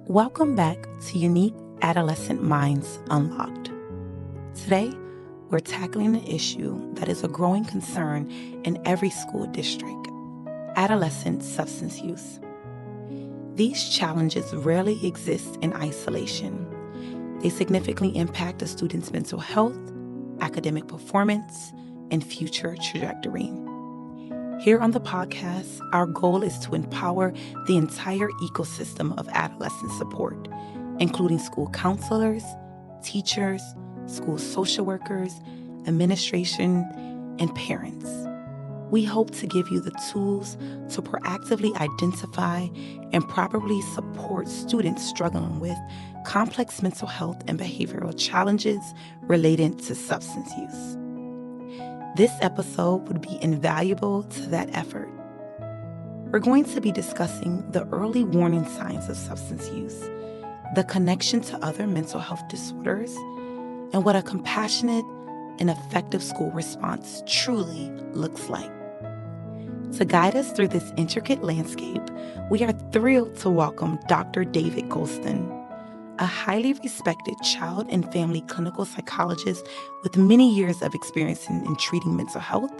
Welcome back to Unique Adolescent Minds Unlocked. Today, we're tackling an issue that is a growing concern in every school district: adolescent substance use. These challenges rarely exist in isolation. They significantly impact a student's mental health, academic performance, and future trajectory. Here on the podcast, our goal is to empower the entire ecosystem of adolescent support, including school counselors, teachers, school social workers, administration, and parents. We hope to give you the tools to proactively identify and properly support students struggling with complex mental health and behavioral challenges related to substance use. This episode would be invaluable to that effort. We're going to be discussing the early warning signs of substance use, the connection to other mental health disorders, and what a compassionate and effective school response truly looks like. To guide us through this intricate landscape, we are thrilled to welcome Dr. David Goldston, a highly respected child and family clinical psychologist with many years of experience in treating mental health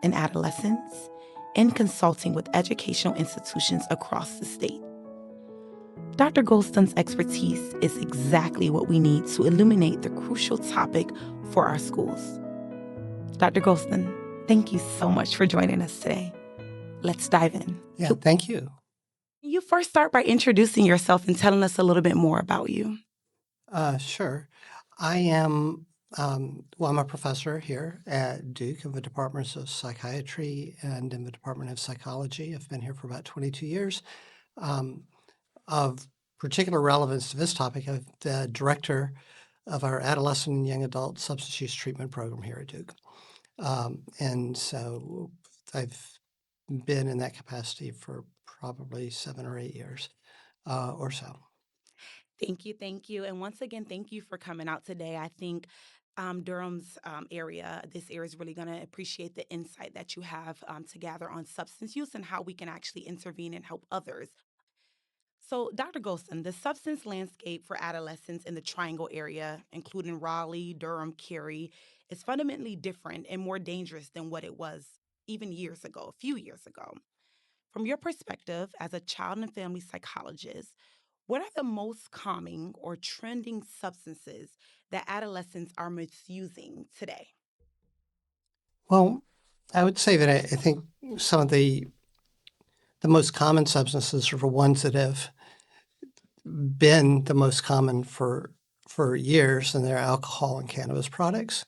in adolescents and consulting with educational institutions across the state. Dr. Goldston's expertise is exactly what we need to illuminate the crucial topic for our schools. Dr. Goldston, thank you so much for joining us today. Let's dive in. Yeah, thank you. You first start by introducing yourself and telling us a little bit more about you. Sure. I am, I'm a professor here at Duke in the Departments of Psychiatry and in the Department of Psychology. I've been here for about 22 years. Of particular relevance to this topic, I'm the director of our adolescent and young adult substance use treatment program here at Duke. And so I've been in that capacity for probably 7 or 8 years or so. Thank you. And once again, thank you for coming out today. I think Durham's area, this area is really going to appreciate the insight that you have to gather on substance use and how we can actually intervene and help others. So, Dr. Golston, the substance landscape for adolescents in the Triangle area, including Raleigh, Durham, Cary, is fundamentally different and more dangerous than what it was even years ago, a few years ago. From your perspective as a child and family psychologist, what are the most common or trending substances that adolescents are misusing today? Well, I would say that I think some of the most common substances are the ones that have been the most common for years, and they're alcohol and cannabis products.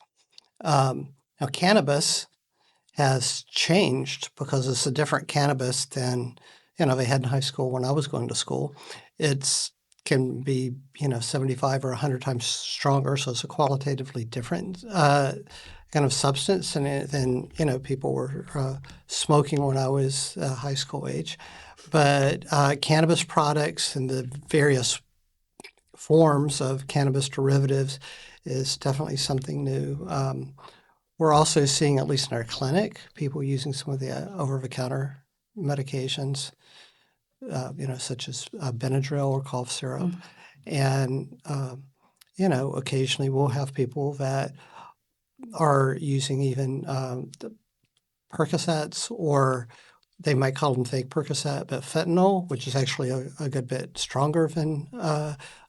Now, cannabis has changed because it's a different cannabis than they had in high school when I was going to school. It's can be 75 or 100 times stronger, so it's a qualitatively different kind of substance than people were smoking when I was high school age. But cannabis products and the various forms of cannabis derivatives is definitely something new. We're also seeing, at least in our clinic, people using some of the over-the-counter medications, such as Benadryl or cough syrup. And, occasionally we'll have people that are using even the Percocets, or they might call them fake Percocet, but fentanyl, which is actually a good bit stronger than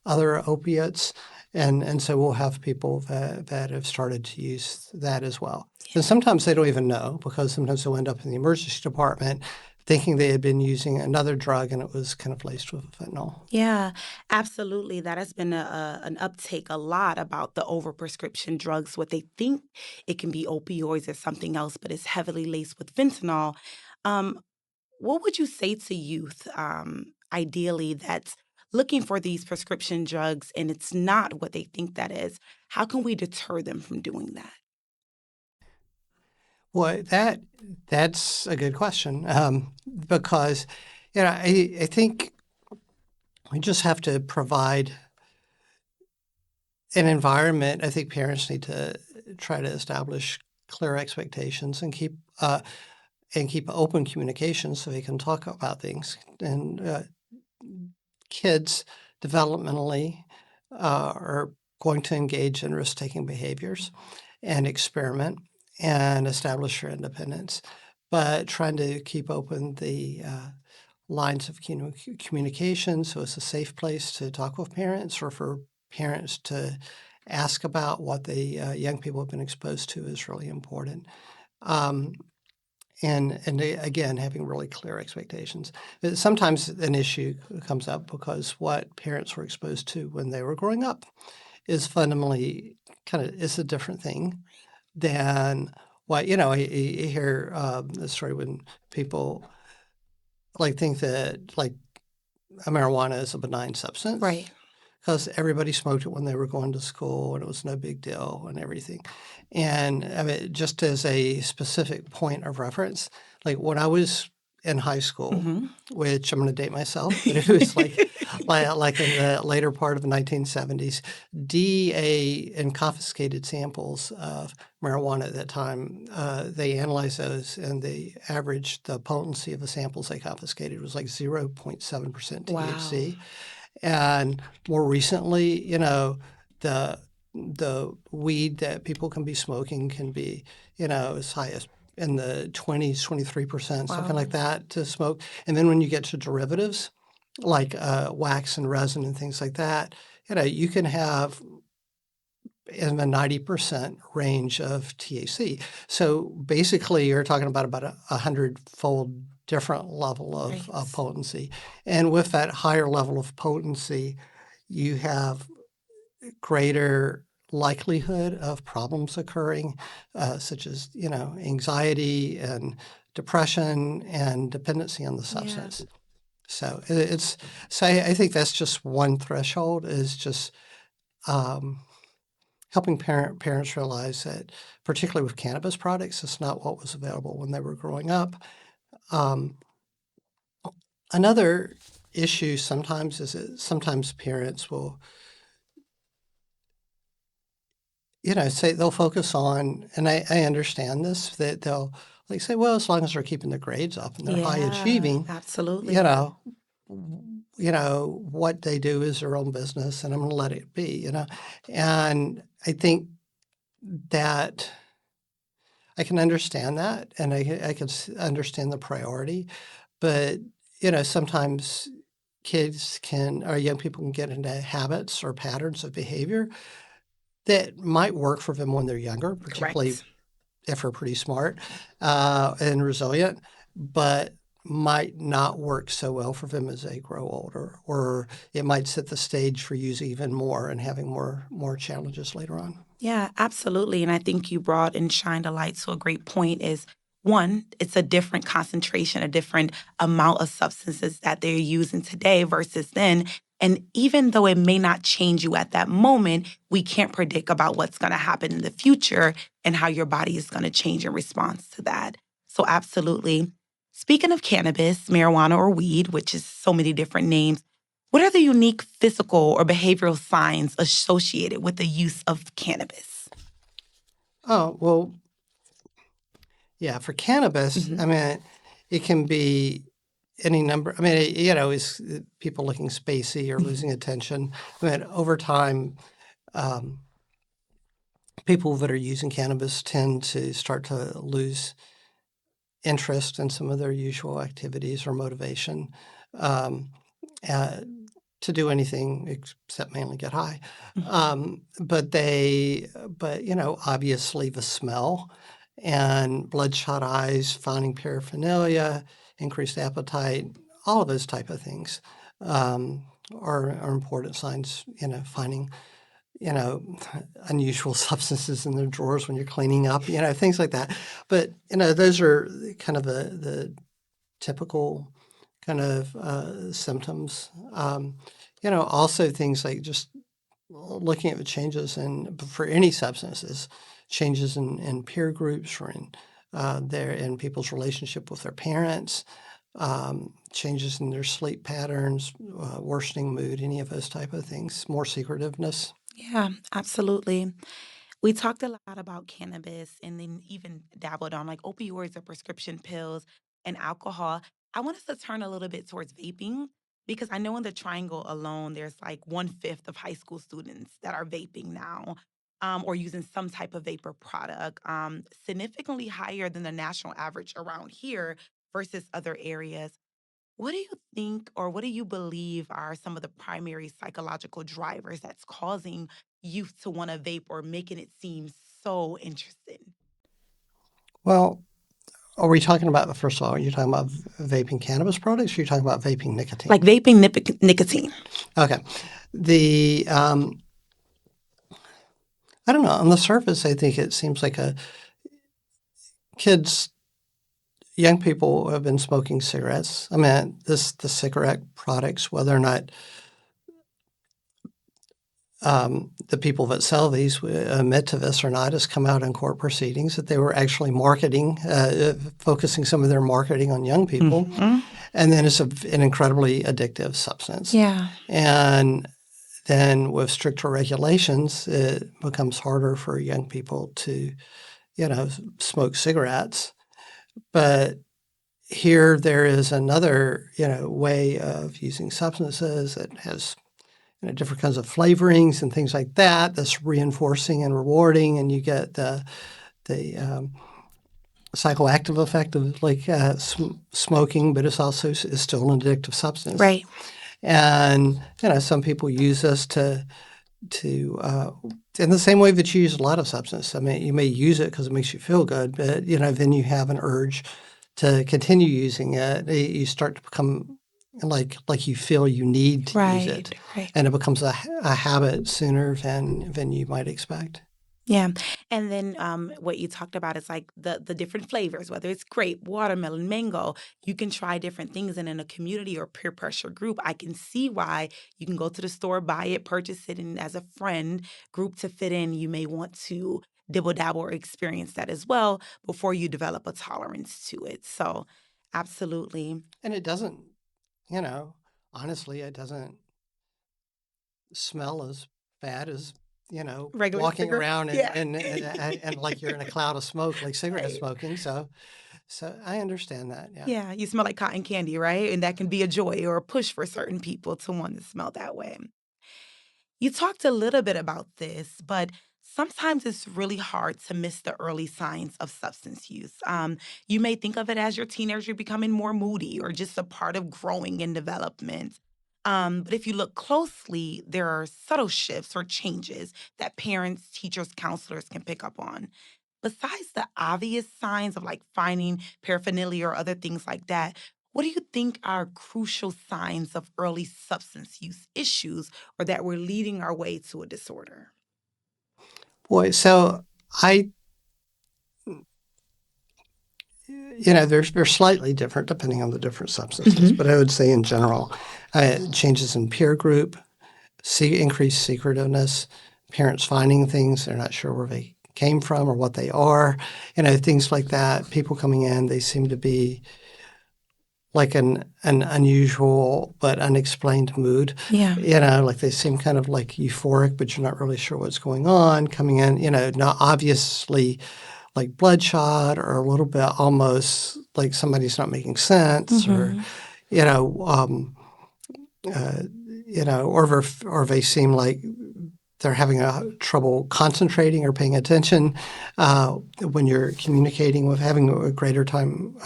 other opiates. And so we'll have people that have started to use that as well. And sometimes they don't even know, because sometimes they'll end up in the emergency department thinking they had been using another drug and it was kind of laced with fentanyl. Yeah, absolutely. That has been an uptake a lot about the overprescription drugs. What they think it can be opioids or something else, but it's heavily laced with fentanyl. Um, what would you say to youth, ideally, that's looking for these prescription drugs and it's not what they think that is? How can we deter them from doing that? Well, that's a good question, because I think we just have to provide an environment. I think parents need to try to establish clear expectations and keep open communication so they can talk about things. And kids developmentally are going to engage in risk-taking behaviors and experiment and establish their independence, but trying to keep open the lines of communication so it's a safe place to talk with parents or for parents to ask about what the young people have been exposed to is really important. Um, again, having really clear expectations. Sometimes an issue comes up because what parents were exposed to when they were growing up is fundamentally is a different thing than what, you hear the story when people think that marijuana is a benign substance. Right. Because everybody smoked it when they were going to school and it was no big deal and everything. And I mean, just as a specific point of reference, when I was in high school, which I'm going to date myself, but it was like in the later part of the 1970s, DEA and confiscated samples of marijuana at that time. They analyzed those, and the potency of the samples they confiscated was like 0.7% THC. Wow. And more recently, the weed that people can be smoking can be, as high as in the 20s, 23%, something like that to smoke. And then when you get to derivatives like wax and resin and things like that, you can have in the 90% range of THC. So basically, you're talking about a 100-fold different level of Right. potency. And with that higher level of potency, you have greater likelihood of problems occurring, such as, anxiety and depression and dependency on the substance. So I think that's just one threshold is just helping parents realize that, particularly with cannabis products, it's not what was available when they were growing up. Another issue sometimes is that sometimes parents will, say they'll focus on, and I understand this, that they'll say, well, as long as they're keeping their grades up and they're high achieving, Absolutely. what they do is their own business, and I'm going to let it be, And I think that I can understand that, and I can understand the priority, but sometimes kids or young people can get into habits or patterns of behavior that might work for them when they're younger, particularly Correct. if they're pretty smart and resilient, but might not work so well for them as they grow older, or it might set the stage for using even more and having more challenges later on. Yeah, absolutely. And I think you brought and shined a light to a great point is one, it's a different concentration, a different amount of substances that they're using today versus then. And even though it may not change you at that moment, we can't predict about what's going to happen in the future and how your body is going to change in response to that. So absolutely. Speaking of cannabis, marijuana, or weed, which is so many different names, what are the unique physical or behavioral signs associated with the use of cannabis? Oh, well, yeah, for cannabis, I mean, it can be any number. I mean, is people looking spacey or losing attention. I mean, over time, people that are using cannabis tend to start to lose interest in some of their usual activities or motivation um, uh, to do anything except mainly get high. But obviously the smell and bloodshot eyes, finding paraphernalia, increased appetite, all of those type of things are important signs. Finding unusual substances in their drawers when you're cleaning up, things like that. But those are kind of the typical kind of symptoms. Also things like just looking at the changes for any substances, changes in peer groups or in people's relationship with their parents, changes in their sleep patterns, worsening mood, any of those type of things, more secretiveness. Yeah, absolutely. We talked a lot about cannabis and then even dabbled on like opioids or prescription pills and alcohol. I want us to turn a little bit towards vaping Because I know in the triangle alone, there's like 1/5 of high school students that are vaping now, or using some type of vapor product, significantly higher than the national average around here versus other areas. What do you think, or what do you believe are some of the primary psychological drivers that's causing youth to want to vape or making it seem so interesting? Well, are we talking about, first of all, are you talking about vaping cannabis products or are you talking about vaping nicotine? Like vaping nicotine. Okay. The, I don't know. On the surface, I think it seems like kids, young people have been smoking cigarettes. I mean, the cigarette products, whether or not the people that sell these admit to this or not, has come out in court proceedings that they were actually marketing, focusing some of their marketing on young people. Mm-hmm. And then it's an incredibly addictive substance. Yeah. And then with stricter regulations, it becomes harder for young people to, smoke cigarettes. But here there is another, way of using substances that has different kinds of flavorings and things like that. That's reinforcing and rewarding, and you get the psychoactive effect of like smoking, but it's also is still an addictive substance. Right. And some people use this to in the same way that you use a lot of substance. I mean, you may use it because it makes you feel good, but then you have an urge to continue using it. You start to become like you feel you need to use it, Right. and it becomes a habit sooner than you might expect. Yeah. And then what you talked about is like the different flavors, whether it's grape, watermelon, mango. You can try different things. And in a community or peer pressure group, I can see why you can go to the store, buy it, purchase it. And as a friend group to fit in, you may want to dibble dabble or experience that as well before you develop a tolerance to it. So absolutely. And it doesn't, honestly, it doesn't smell as bad as Regular walking cigarette? around Yeah. and like you're in a cloud of smoke, like cigarette Right. smoking. So I understand that. Yeah. Yeah, you smell like cotton candy, right? And that can be a joy or a push for certain people to want to smell that way. You talked a little bit about this, but sometimes it's really hard to miss the early signs of substance use. You may think of it as your teenager becoming more moody or just a part of growing and development. But if you look closely, there are subtle shifts or changes that parents, teachers, counselors can pick up on. Besides the obvious signs of like finding paraphernalia or other things like that, what do you think are crucial signs of early substance use issues or that we're leading our way to a disorder? Boy, so they're slightly different depending on the different substances, but I would say in general, changes in peer group, increased secretiveness, parents finding things they're not sure where they came from or what they are, things like that. People coming in, they seem to be like an unusual but unexplained mood. Yeah. Like they seem kind of like euphoric, but you're not really sure what's going on. Coming in, not obviously like bloodshot or a little bit almost like somebody's not making sense or, or they seem like they're having trouble concentrating or paying attention when you're communicating with having a greater time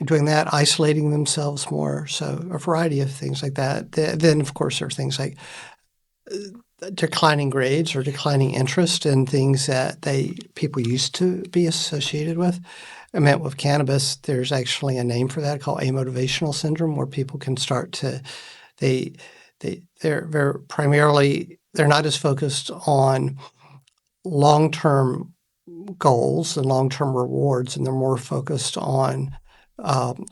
doing that, isolating themselves more. So a variety of things like that. Then, of course, there are things like declining grades or declining interest in things that people used to be associated with. I mean, with cannabis, there's actually a name for that called amotivational syndrome, where people can start to they're primarily they're not as focused on long-term goals and long-term rewards, and they're more focused on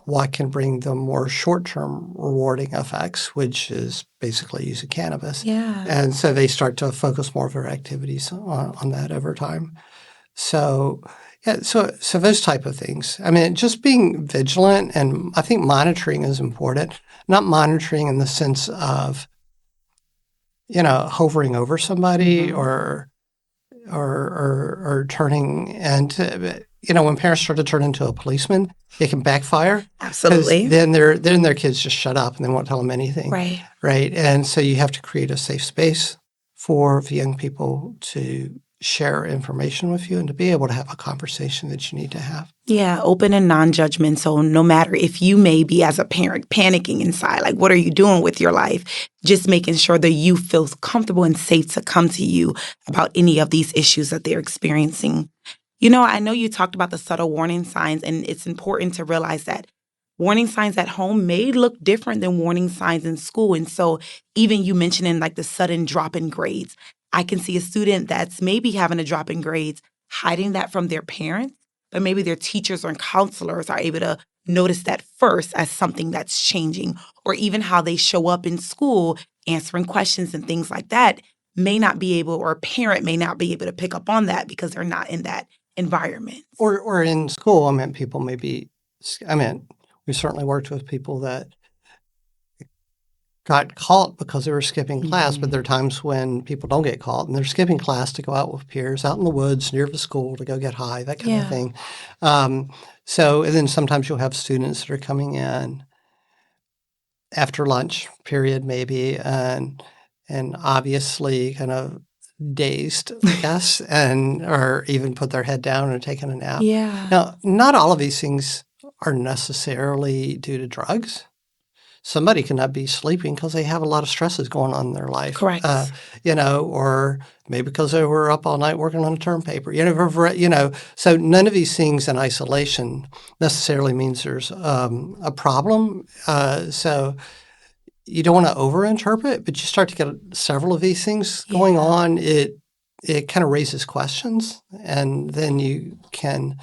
what can bring them more short-term rewarding effects, which is basically using cannabis. Yeah. And so they start to focus more of their activities on that over time. So, yeah, so those type of things. I mean, just being vigilant, and I think monitoring is important. Not monitoring in the sense of, hovering over somebody or turning into when parents start to turn into a policeman, it can backfire. Absolutely. Then their kids just shut up and they won't tell them anything. Right. Right. And so you have to create a safe space for the young people to share information with you and to be able to have a conversation that you need to have. Yeah, open and non-judgmental, no matter if you may be as a parent panicking inside, like what are you doing with your life? Just making sure that you feel comfortable and safe to come to you about any of these issues that they're experiencing. I know you talked about the subtle warning signs, and it's important to realize that warning signs at home may look different than warning signs in school. And so even you mentioning like the sudden drop in grades, I can see a student that's maybe having a drop in grades, hiding that from their parents, but maybe their teachers or counselors are able to notice that first as something that's changing, or even how they show up in school answering questions and things like that may not be able, or a parent may not be able to pick up on that because they're not in that environment. Or in school, people may be, we certainly worked with people that got caught because they were skipping class, but there are times when people don't get caught and they're skipping class to go out with peers out in the woods near the school to go get high, that kind of thing. And then sometimes you'll have students that are coming in after lunch period maybe and obviously kind of dazed, I guess, or even put their head down and taken a nap. Yeah. Now, not all of these things are necessarily due to drugs. Somebody cannot be sleeping because they have a lot of stresses going on in their life. Correct. Or maybe because they were up all night working on a term paper. So none of these things in isolation necessarily means there's a problem. So you don't want to overinterpret, but you start to get several of these things going on. It kind of raises questions, and then you can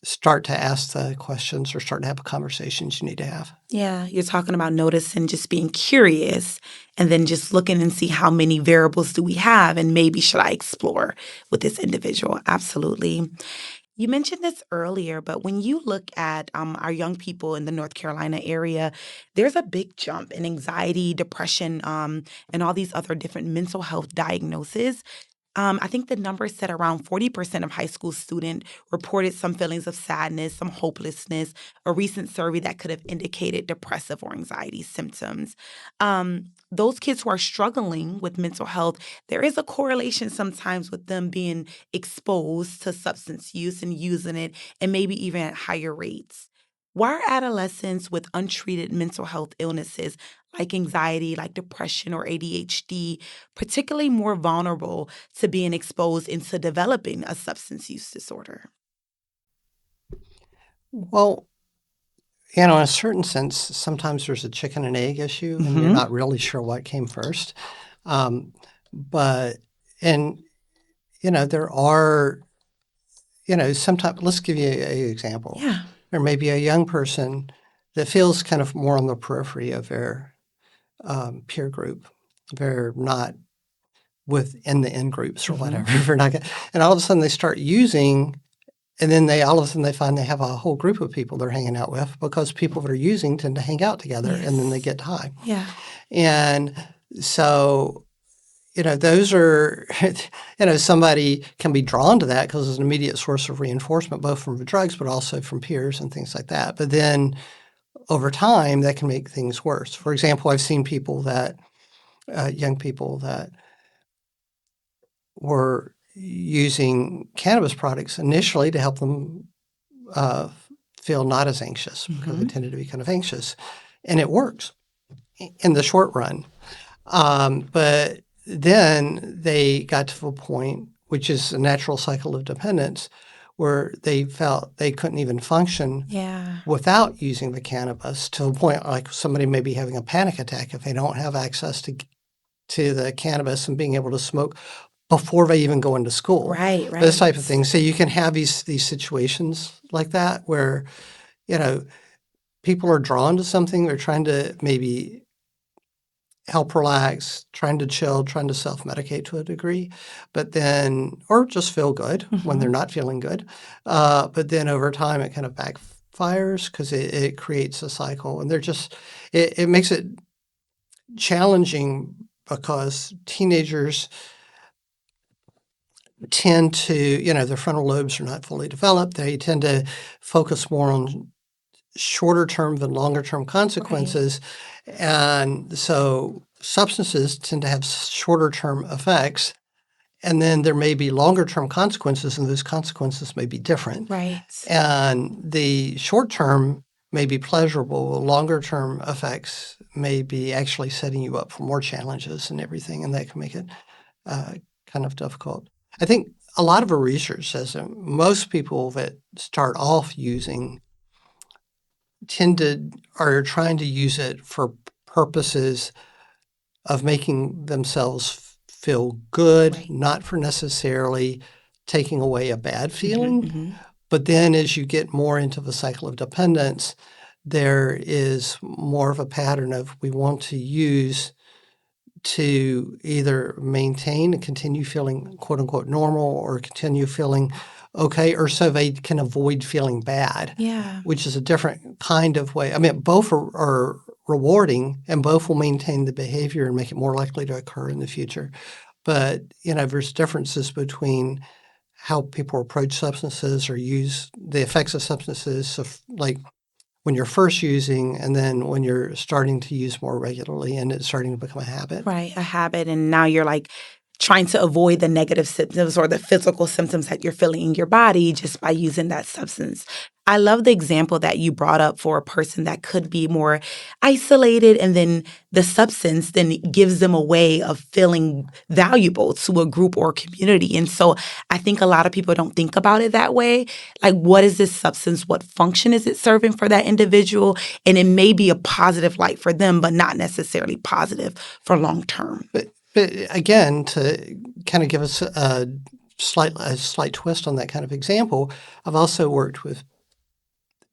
start to ask the questions or start to have conversations you need to have. Yeah, you're talking about noticing, just being curious, and then just looking and see how many variables do we have, and maybe should I explore with this individual? Absolutely. You mentioned this earlier, but when you look at our young people in the North Carolina area, there's a big jump in anxiety, depression, and all these other different mental health diagnoses. I think the number said around 40% of high school students reported some feelings of sadness, some hopelessness, a recent survey that could have indicated depressive or anxiety symptoms. Those kids who are struggling with mental health, there is a correlation sometimes with them being exposed to substance use and using it, and maybe even at higher rates. Why are adolescents with untreated mental health illnesses like anxiety, like depression or ADHD, particularly more vulnerable to being exposed into developing a substance use disorder? Well, in a certain sense, sometimes there's a chicken and egg issue, and you're not really sure what came first. There are, sometimes, let's give you an example. Yeah. There may be a young person that feels kind of more on the periphery of their peer group. They're not within the in groups or whatever. They're not, and all of a sudden they start using, and then all of a sudden they find they have a whole group of people they're hanging out with because people that are using tend to hang out together, and then they get high. Yeah. And so, those are, somebody can be drawn to that because it's an immediate source of reinforcement, both from the drugs, but also from peers and things like that. But then over time, that can make things worse. For example, I've seen people young people that were using cannabis products initially to help them feel not as anxious because they tended to be kind of anxious. And it works in the short run. But then they got to a point, which is a natural cycle of dependence, where they felt they couldn't even function without using the cannabis, to a point like somebody may be having a panic attack if they don't have access to the cannabis and being able to smoke before they even go into school. Right. Those type of things. So you can have these situations like that where, people are drawn to something. They're trying to maybe help relax, trying to chill, trying to self-medicate to a degree, but then, or just feel good when they're not feeling good. But then over time, it kind of backfires because it creates a cycle, and it makes it challenging because teenagers tend to, their frontal lobes are not fully developed. They tend to focus more on shorter term than longer term consequences. Right. And so substances tend to have shorter term effects. And then there may be longer term consequences, and those consequences may be different. Right. And the short term may be pleasurable, longer term effects may be actually setting you up for more challenges and everything, and that can make it kind of difficult. I think a lot of our research says that most people that start off using are trying to use it for purposes of making themselves feel good, right. Not for necessarily taking away a bad feeling. Mm-hmm. But then as you get more into the cycle of dependence, there is more of a pattern of we want to use to either maintain and continue feeling quote unquote normal or continue feeling okay, or so they can avoid feeling bad. Yeah. Which is a different kind of way. I mean, both are rewarding and both will maintain the behavior and make it more likely to occur in the future. But, there's differences between how people approach substances or use the effects of substances. So like when you're first using and then when you're starting to use more regularly and it's starting to become a habit. Right, a habit. And now you're like trying to avoid the negative symptoms or the physical symptoms that you're feeling in your body just by using that substance. I love the example that you brought up for a person that could be more isolated, and then the substance then gives them a way of feeling valuable to a group or community. And so I think a lot of people don't think about it that way. Like, what is this substance? What function is it serving for that individual? And it may be a positive light for them, but not necessarily positive for long term. But again, to kind of give us a slight twist on that kind of example, I've also worked with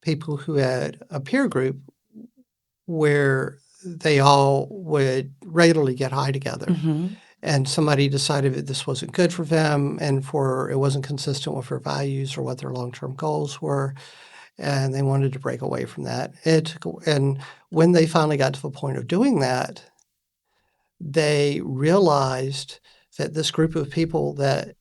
people who had a peer group where they all would regularly get high together. Mm-hmm. And somebody decided that this wasn't good for them and it wasn't consistent with their values or what their long-term goals were. And they wanted to break away from that. And when they finally got to the point of doing that, they realized that this group of people that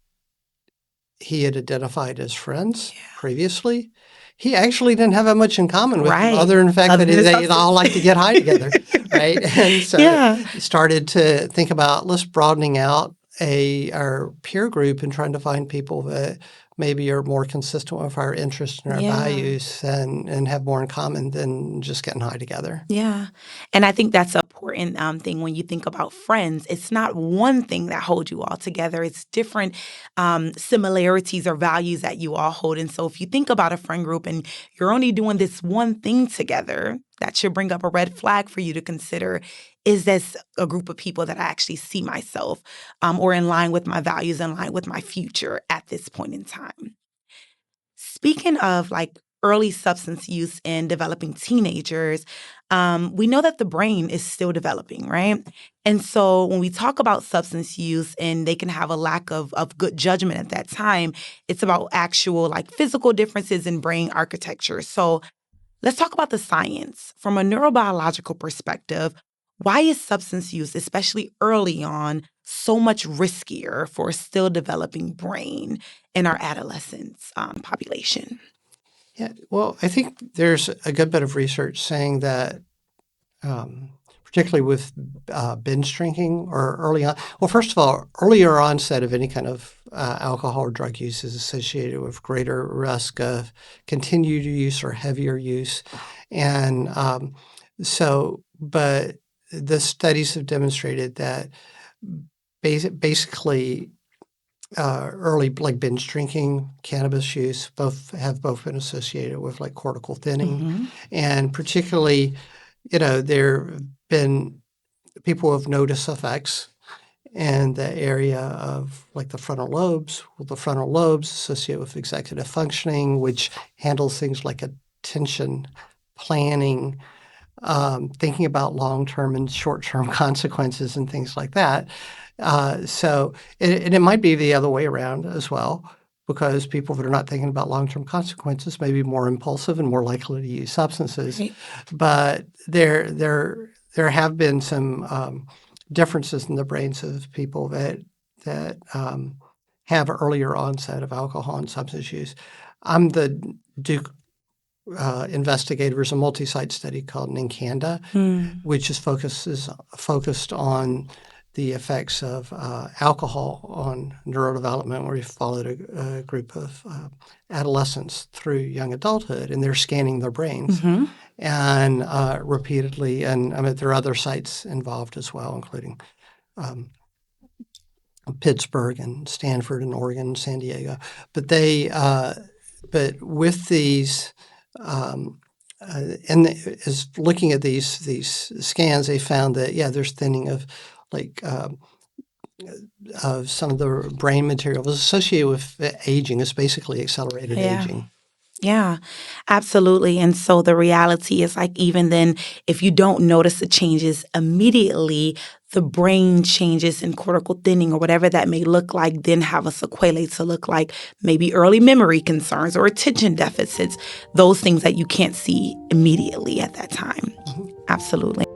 he had identified as friends previously, he actually didn't have that much in common with them, other than the fact that they all like to get high together, right? And so he started to think about let's broadening out our peer group and trying to find people that maybe are more consistent with our interests and our values and have more in common than just getting high together. Yeah. And I think that's an important thing when you think about friends. It's not one thing that holds you all together. It's different similarities or values that you all hold. And so if you think about a friend group and you're only doing this one thing together, that should bring up a red flag for you to consider. Is this a group of people that I actually see myself or in line with my values, in line with my future at this point in time? Speaking of like early substance use in developing teenagers, we know that the brain is still developing, right? And so when we talk about substance use and they can have a lack of good judgment at that time, it's about actual like physical differences in brain architecture. So let's talk about the science. From a neurobiological perspective, why is substance use, especially early on, so much riskier for a still developing brain in our adolescents population? Yeah, well, I think there's a good bit of research saying that, particularly with binge drinking or early on. Well, first of all, earlier onset of any kind of alcohol or drug use is associated with greater risk of continued use or heavier use. And but the studies have demonstrated that basically early like binge drinking, cannabis use, both been associated with like cortical thinning. Mm-hmm. And particularly, there have been people who have noticed effects in the area of like the frontal lobes. Well, the frontal lobes associate with executive functioning, which handles things like attention, planning, thinking about long-term and short-term consequences and things like that. And it might be the other way around as well, because people that are not thinking about long-term consequences may be more impulsive and more likely to use substances. Right. But there have been some differences in the brains of people that have earlier onset of alcohol and substance use. I'm the Duke investigator. There's a multi-site study called NINCANDA, which is focused on the effects of alcohol on neurodevelopment, where we followed a group of adolescents through young adulthood, and they're scanning their brains and repeatedly. And I mean, there are other sites involved as well, including Pittsburgh and Stanford and Oregon and San Diego. But but with these, and as looking at these scans, they found that there's thinning of of some of the brain material was associated with aging. It's basically accelerated aging. Yeah, absolutely. And so the reality is, like, even then, if you don't notice the changes immediately, the brain changes in cortical thinning or whatever that may look like, then have a sequelae to look like maybe early memory concerns or attention deficits, those things that you can't see immediately at that time. Absolutely.